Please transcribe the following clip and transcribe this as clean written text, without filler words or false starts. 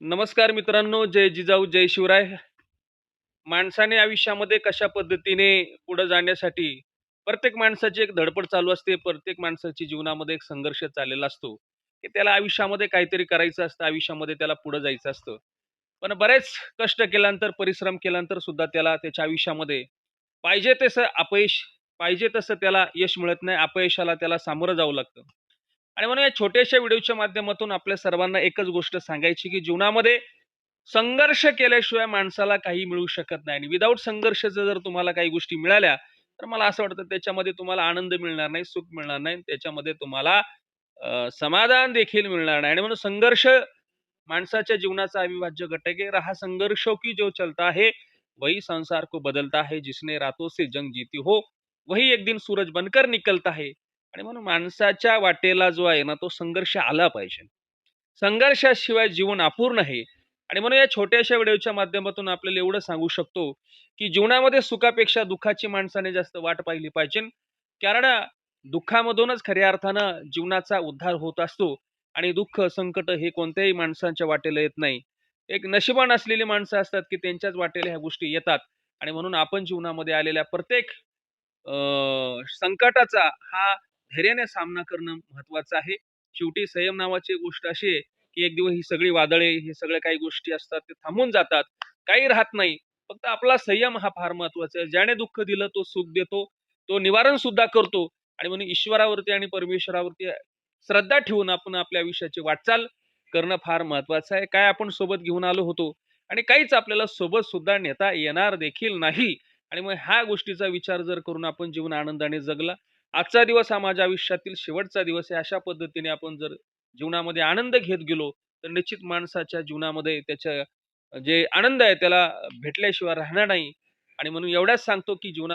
नमस्कार मित्रांनो, जय जिजाऊ, जय शिवराय. माणसाने आयुष्यामध्ये कशा पद्धतीने पुढे जाण्यासाठी प्रत्येक माणसाची एक धडपड चालू असते. प्रत्येक माणसाची जीवनामध्ये एक संघर्ष चाललेला असतो, की त्याला आयुष्यामध्ये काहीतरी करायचं असतं, आयुष्यामध्ये त्याला पुढे जायचं असतं. पण बरेच कष्ट केल्यानंतर, परिश्रम केल्यानंतर सुद्धा त्याला त्याच्या आयुष्यामध्ये पाहिजे तसं अपयश पाहिजे तसं त्याला यश मिळत नाही. अपयशाला त्याला सामोरं जावं लागतं. आणि म्हणून या छोट्याशा व्हिडिओच्या माध्यमातून आपल्या सर्वांना एकच गोष्ट सांगायची, की जीवनामध्ये संघर्ष केल्याशिवाय माणसाला काही मिळू शकत नाही आणि विदाऊट संघर्षाचं जर तुम्हाला काही गोष्टी मिळाल्या, तर मला असं वाटतं त्याच्यामध्ये तुम्हाला आनंद मिळणार नाही, सुख मिळणार नाही. त्याच्यामध्ये तुम्हाला समाधान देखील मिळणार नाही आणि म्हणून संघर्ष माणसाच्या जीवनाचा अविभाज्य घटक आहे. रहा संघर्षों की जो चलता है, वही संसार को बदलता है. जिसने रातों से जंग जीती हो, वही एक दिन सूरज बनकर निकलता है. आणि म्हणून माणसाच्या वाटेला जो आहे ना, तो संघर्ष आला पाहिजे. संघर्षाशिवाय जीवन अपूर्ण आहे. आणि म्हणून या छोट्याशा व्हिडिओच्या माध्यमातून आपल्याला एवढं सांगू शकतो, की जीवनामध्ये सुखापेक्षा दुःखाची माणसाने जास्त वाट पाहिली पाहिजे. कारण दुःखामधूनच खऱ्या अर्थानं जीवनाचा उद्धार होत असतो आणि दुःख, संकट हे कोणत्याही माणसांच्या वाटेला येत नाही. एक नशिबान असलेली माणसं असतात, की त्यांच्याच वाटेला ह्या गोष्टी येतात आणि म्हणून आपण जीवनामध्ये आलेल्या प्रत्येक संकटाचा हा धैर्याने सामना करणं महत्त्वाचं आहे. शेवटी संयम नावाची गोष्ट अशी आहे, की एक दिवस ही सगळी वादळे, हे सगळ्या काही गोष्टी असतात, ते थांबून जातात. काही राहत नाही. फक्त आपला संयम हा फार महत्त्वाचा आहे. ज्याने दुःख दिलं तो सुख देतो. तो निवारण सुद्धा करतो आणि म्हणून ईश्वरावरती आणि परमेश्वरावरती श्रद्धा ठेवून आपण आपल्या आयुष्याची वाटचाल करणं फार महत्त्वाचं आहे. काय आपण सोबत घेऊन आलो होतो आणि काहीच आपल्याला सोबत सुद्धा नेता येणार देखील नाही. आणि मग ह्या गोष्टीचा विचार जर करून आपण जीवन आनंदाने जगला, आजचा दिवस हा माझ्या आयुष्यातील शेवटचा दिवस आहे. अशा पद्धतीने आपण जर जीवनामध्ये आनंद घेत गेलो, तर निश्चित माणसाच्या जीवनामध्ये त्याच्या जे आनंद आहे त्याला भेटल्याशिवाय राहणार नाही. आणि म्हणून एवढ्याच सांगतो, की जीवना